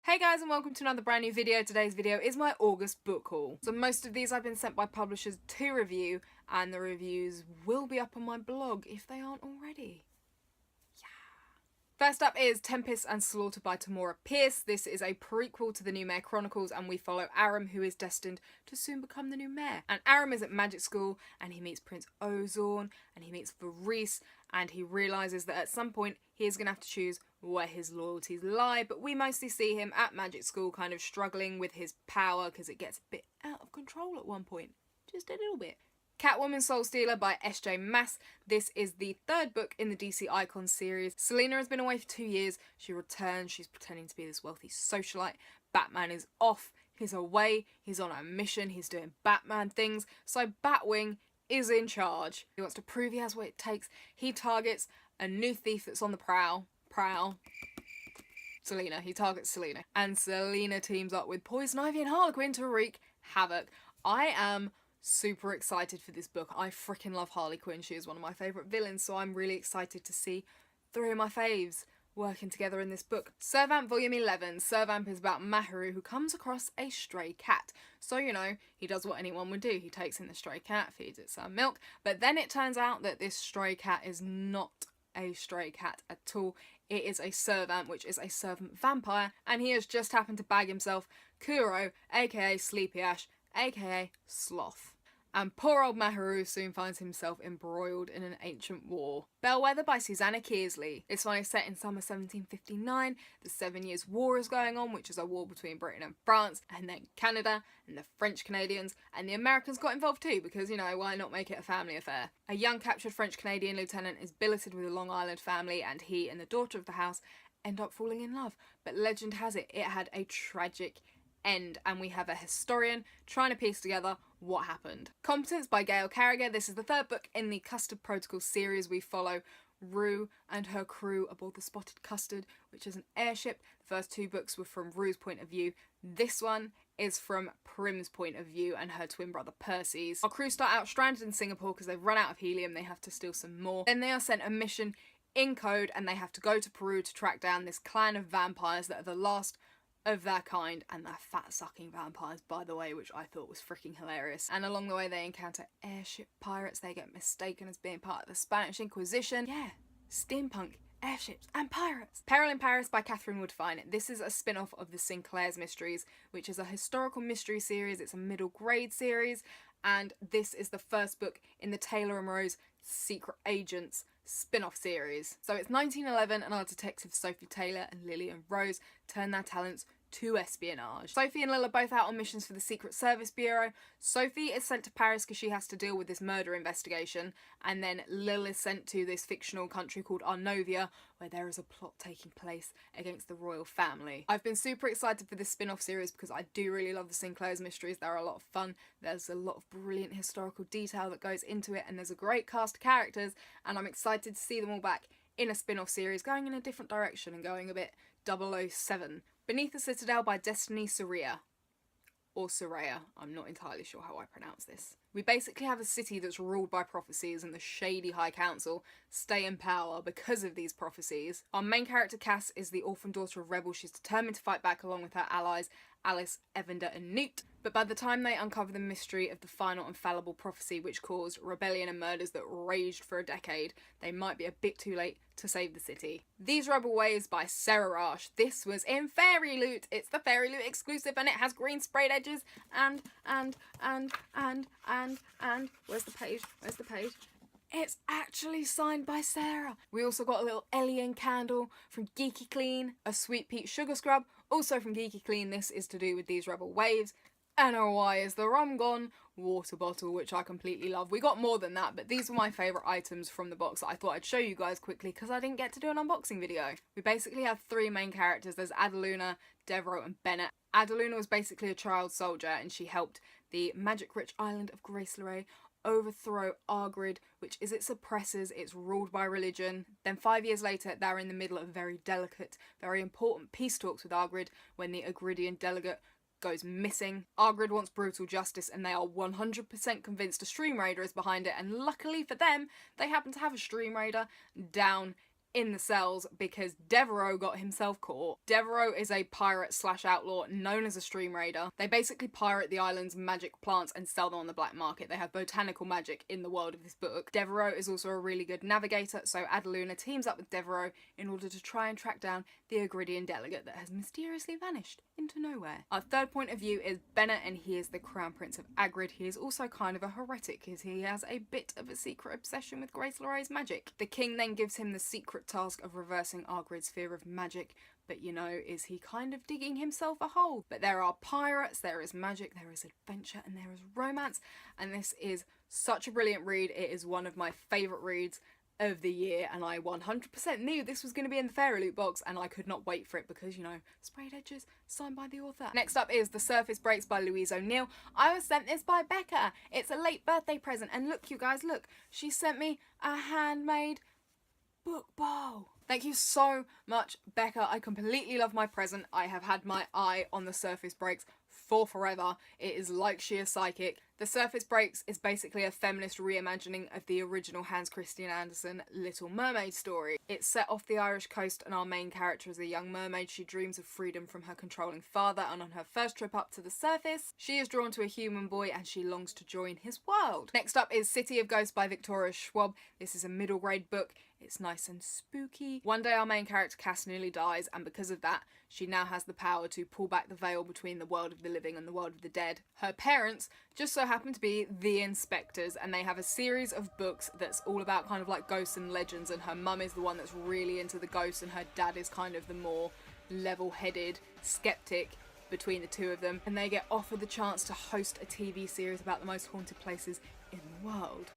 Hey guys, and welcome to another brand new video. Today's video is my August book haul. So most of these I've been sent by publishers to review, and the reviews will be up on my blog if they aren't already. First up is Tempest and Slaughter by Tamora Pierce. This is a prequel to the New Mayor Chronicles, and we follow Aram, who is destined to soon become the new mayor. And Aram is at magic school, and he meets Prince Ozorn, and he meets Varese, and he realises that at some point he is going to have to choose where his loyalties lie, but we mostly see him at magic school kind of struggling with his power because it gets a bit out of control at one point. Just a little bit. Catwoman Soul Stealer by S.J. Maas. This is the third book in the DC Icons series. Selena has been away for 2 years. She returns. She's pretending to be this wealthy socialite. Batman is off. He's away. He's on a mission. He's doing Batman things. So Batwing is in charge. He wants to prove he has what it takes. He targets a new thief that's on the prowl. Selena. He targets Selena. And Selena teams up with Poison Ivy and Harlequin to wreak havoc. I am super excited for this book. I freaking love Harley Quinn. She is one of my favourite villains, so I'm really excited to see three of my faves working together in this book. Servamp Volume 11. Servamp is about Maharu, who comes across a stray cat. So, you know, he does what anyone would do. He takes in the stray cat, feeds it some milk, but then it turns out that this stray cat is not a stray cat at all. It is a servant, which is a servant vampire, and he has just happened to bag himself Kuro, aka Sleepy Ash, aka Sloth. And poor old Maharu soon finds himself embroiled in an ancient war. Bellwether by Susanna Kearsley. This one is set in summer 1759. The 7 Years' War is going on, which is a war between Britain and France, and then Canada, and the French Canadians, and the Americans got involved too, because, you know, why not make it a family affair? A young captured French Canadian lieutenant is billeted with a Long Island family, and he and the daughter of the house end up falling in love. But legend has it, it had a tragic end, and we have a historian trying to piece together what happened. Competence by Gail Carriger. This is the third book in the Custard Protocol series. We follow Rue and her crew aboard the Spotted Custard, which is an airship. The first two books were from Rue's point of view. This one is from Prim's point of view and her twin brother Percy's. Our crew start out stranded in Singapore because they've run out of helium. They have to steal some more. Then they are sent a mission in code, and they have to go to Peru to track down this clan of vampires that are the last of their kind, and they're fat-sucking vampires, by the way, which I thought was freaking hilarious. And along the way they encounter airship pirates. They get mistaken as being part of the Spanish Inquisition. Yeah, steampunk, airships, and pirates. Peril in Paris by Catherine Woodfine. This is a spin-off of the Sinclair's Mysteries, which is a historical mystery series. It's a middle grade series, and this is the first book in the Taylor and Rose Secret Agents spin-off series. So it's 1911, and our detectives Sophie Taylor and Lillian Rose turn their talents to espionage. Sophie and Lil are both out on missions for the Secret Service Bureau. Sophie is sent to Paris because she has to deal with this murder investigation, and then Lil is sent to this fictional country called Arnovia, where there is a plot taking place against the royal family. I've been super excited for this spin-off series because I do really love the Sinclair's Mysteries. They're a lot of fun. There's a lot of brilliant historical detail that goes into it, and there's a great cast of characters, and I'm excited to see them all back in a spin-off series going in a different direction and going a bit 007. Beneath the Citadel by Destiny Soraya. Or Soraya, I'm not entirely sure how I pronounce this. We basically have a city that's ruled by prophecies, and the shady High Council stay in power because of these prophecies. Our main character Cass is the orphan daughter of rebels. She's determined to fight back along with her allies Alice, Evander and Newt. But by the time they uncover the mystery of the final infallible prophecy which caused rebellion and murders that raged for a decade, they might be a bit too late to save the city. These Rebel Waves by Sarah Rash. This was in Fairy Loot. It's the Fairy Loot exclusive, and it has green sprayed edges and where's the page? Where's the page? It's actually signed by Sarah. We also got a little Alien candle from Geeky Clean, a Sweet Peach Sugar Scrub, also from Geeky Clean. This is to do with these Rebel Waves. And oh, why is the rum gone? Water bottle, which I completely love. We got more than that, but these were my favourite items from the box that I thought I'd show you guys quickly because I didn't get to do an unboxing video. We basically have three main characters. There's Adeluna, Devereaux and Bennett. Adeluna was basically a child soldier, and she helped the magic-rich island of Grace Leray overthrow Argrid, which is its oppressors. It's ruled by religion. Then 5 years later, they're in the middle of very delicate, very important peace talks with Argrid when the Agridian delegate goes missing. Argrid wants brutal justice, and they are 100% convinced a Stream Raider is behind it, and luckily for them, they happen to have a Stream Raider down in the cells because Devereaux got himself caught. Devereaux is a pirate slash outlaw known as a stream raider. They basically pirate the island's magic plants and sell them on the black market. They have botanical magic in the world of this book. Devereaux is also a really good navigator, so Adeluna teams up with Devereaux in order to try and track down the Agridian delegate that has mysteriously vanished into nowhere. Our third point of view is Bennett, and he is the Crown Prince of Agrid. He is also kind of a heretic because he has a bit of a secret obsession with Grace Loray's magic. The king then gives him the secret task of reversing Argrid's fear of magic, but you know, is he kind of digging himself a hole? But there are pirates, there is magic, there is adventure, and there is romance, and this is such a brilliant read. It is one of my favourite reads of the year, and I 100% knew this was going to be in the Fairy Loot box, and I could not wait for it because, you know, sprayed edges, signed by the author. Next up is The Surface Breaks by Louise O'Neill. I was sent this by Becca. It's a late birthday present, and look, you guys, look. She sent me a handmade book bowl. Thank you so much, Becca. I completely love my present. I have had my eye on The Surface Breaks for forever. It is like she is psychic. The Surface Breaks is basically a feminist reimagining of the original Hans Christian Andersen Little Mermaid story. It's set off the Irish coast, and our main character is a young mermaid. She dreams of freedom from her controlling father, and on her first trip up to the surface, she is drawn to a human boy and she longs to join his world. Next up is City of Ghosts by Victoria Schwab. This is a middle grade book. It's nice and spooky. One day our main character Cass nearly dies, and because of that, she now has the power to pull back the veil between the world of the living and the world of the dead. Her parents just so happen to be the Inspectors, and they have a series of books that's all about kind of like ghosts and legends, and her mum is the one that's really into the ghosts and her dad is kind of the more level-headed skeptic between the two of them, and they get offered the chance to host a TV series about the most haunted places in the world.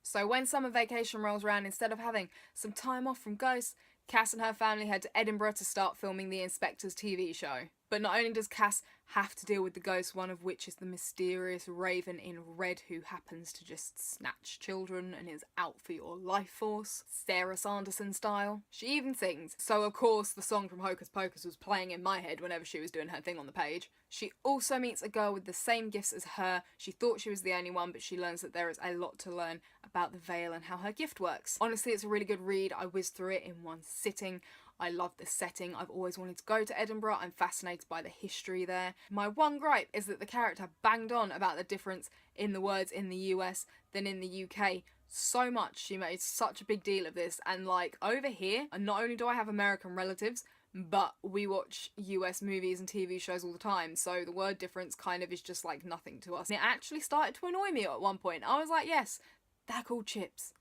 So when summer vacation rolls around, instead of having some time off from ghosts, Cass and her family head to Edinburgh to start filming the Inspectors TV show. But not only does Cass have to deal with the ghosts, one of which is the mysterious Raven in red who happens to just snatch children and is out for your life force, Sarah Sanderson style. She even sings, so of course the song from Hocus Pocus was playing in my head whenever she was doing her thing on the page. She also meets a girl with the same gifts as her. She thought she was the only one, but she learns that there is a lot to learn about the veil and how her gift works. Honestly, it's a really good read. I whizzed through it in one sitting. I love the setting. I've always wanted to go to Edinburgh. I'm fascinated by the history there. My one gripe is that the character banged on about the difference in the words in the US than in the UK so much. She made such a big deal of this, and like over here, and not only do I have American relatives, but we watch US movies and TV shows all the time, so the word difference kind of is just like nothing to us. And it actually started to annoy me at one point. I was like, yes, they're called chips.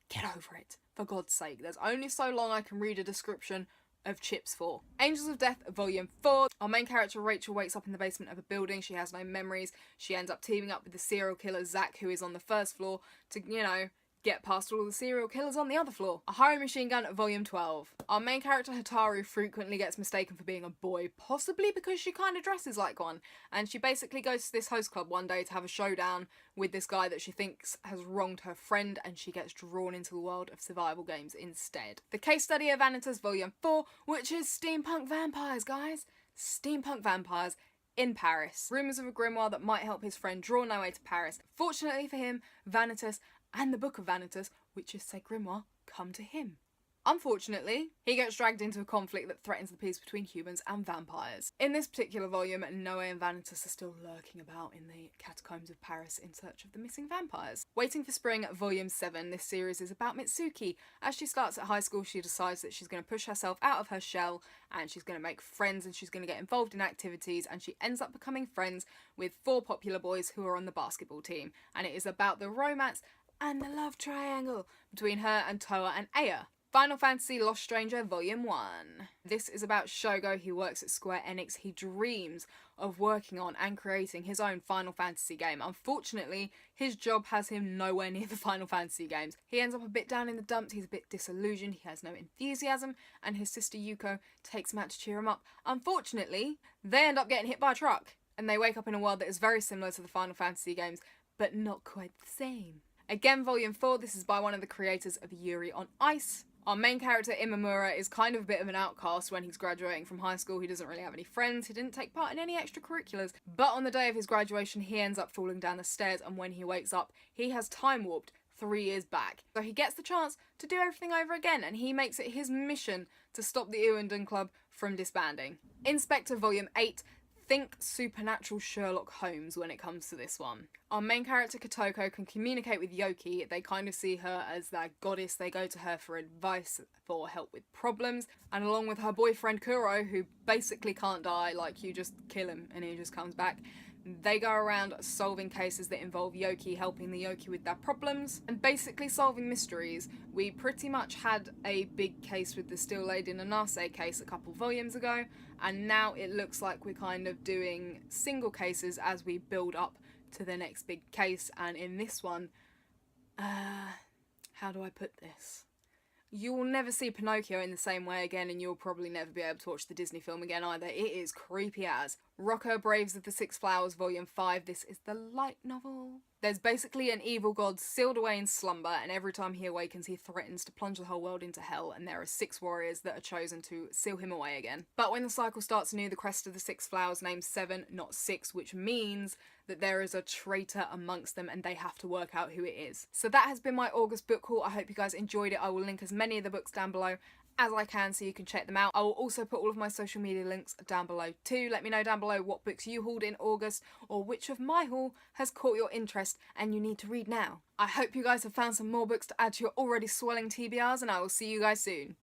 Get over it. For God's sake, there's only so long I can read a description of chips for. Angels of Death, Volume 4. Our main character Rachel wakes up in the basement of a building. She has no memories. She ends up teaming up with the serial killer Zach, who is on the first floor, to, you know, get past all the serial killers on the other floor. A Harry Machine Gun, Volume 12. Our main character Hataru frequently gets mistaken for being a boy, possibly because she kind of dresses like one, and she basically goes to this host club one day to have a showdown with this guy that she thinks has wronged her friend, and she gets drawn into the world of survival games instead. The Case Study of Vanitas, Volume 4, which is steampunk vampires, guys. Steampunk vampires in Paris. Rumours of a grimoire that might help his friend draw no way to Paris. Fortunately for him, Vanitas and the Book of Vanitas, which is said grimoire, come to him. Unfortunately, he gets dragged into a conflict that threatens the peace between humans and vampires. In this particular volume, Noe and Vanitas are still lurking about in the catacombs of Paris in search of the missing vampires. Waiting for Spring, Volume 7. This series is about Mitsuki. As she starts at high school, she decides that she's going to push herself out of her shell, and she's going to make friends, and she's going to get involved in activities, and she ends up becoming friends with 4 popular boys who are on the basketball team. And it is about the romance and the love triangle between her and Toa and Aya. Final Fantasy Lost Stranger Volume 1. This is about Shogo, who works at Square Enix. He dreams of working on and creating his own Final Fantasy game. Unfortunately, his job has him nowhere near the Final Fantasy games. He ends up a bit down in the dumps, he's a bit disillusioned, he has no enthusiasm, and his sister Yuko takes him out to cheer him up. Unfortunately, they end up getting hit by a truck, and they wake up in a world that is very similar to the Final Fantasy games, but not quite the same. Again, Volume 4, this is by one of the creators of Yuri on Ice. Our main character, Imamura, is kind of a bit of an outcast when he's graduating from high school. He doesn't really have any friends, he didn't take part in any extracurriculars, but on the day of his graduation he ends up falling down the stairs, and when he wakes up he has time warped 3 years back. So he gets the chance to do everything over again, and he makes it his mission to stop the Uenden Club from disbanding. Inspector Volume 8. Think supernatural Sherlock Holmes when it comes to this one. Our main character Kotoko can communicate with Yoki. They kind of see her as their goddess. They go to her for advice, for help with problems, and along with her boyfriend Kuro, who basically can't die, like you just kill him and he just comes back. They go around solving cases that involve Yoki, helping the Yoki with their problems, and basically solving mysteries. We pretty much had a big case with the Still Lady Nanase case a couple volumes ago, and now it looks like we're kind of doing single cases as we build up to the next big case. And in this one, how do I put this? You will never see Pinocchio in the same way again, and you'll probably never be able to watch the Disney film again either. It is creepy as. Rocker Braves of the Six Flowers Volume 5. This is the light novel. There's basically an evil god sealed away in slumber, and every time he awakens he threatens to plunge the whole world into hell, and there are 6 warriors that are chosen to seal him away again. But when the cycle starts anew, the crest of the Six Flowers names 7, not 6, which means that there is a traitor amongst them and they have to work out who it is. So that has been my August book haul. I hope you guys enjoyed it. I will link as many of the books down below as I can so you can check them out. I will also put all of my social media links down below too. Let me know down below what books you hauled in August, or which of my haul has caught your interest and you need to read now. I hope you guys have found some more books to add to your already swelling TBRs, and I will see you guys soon.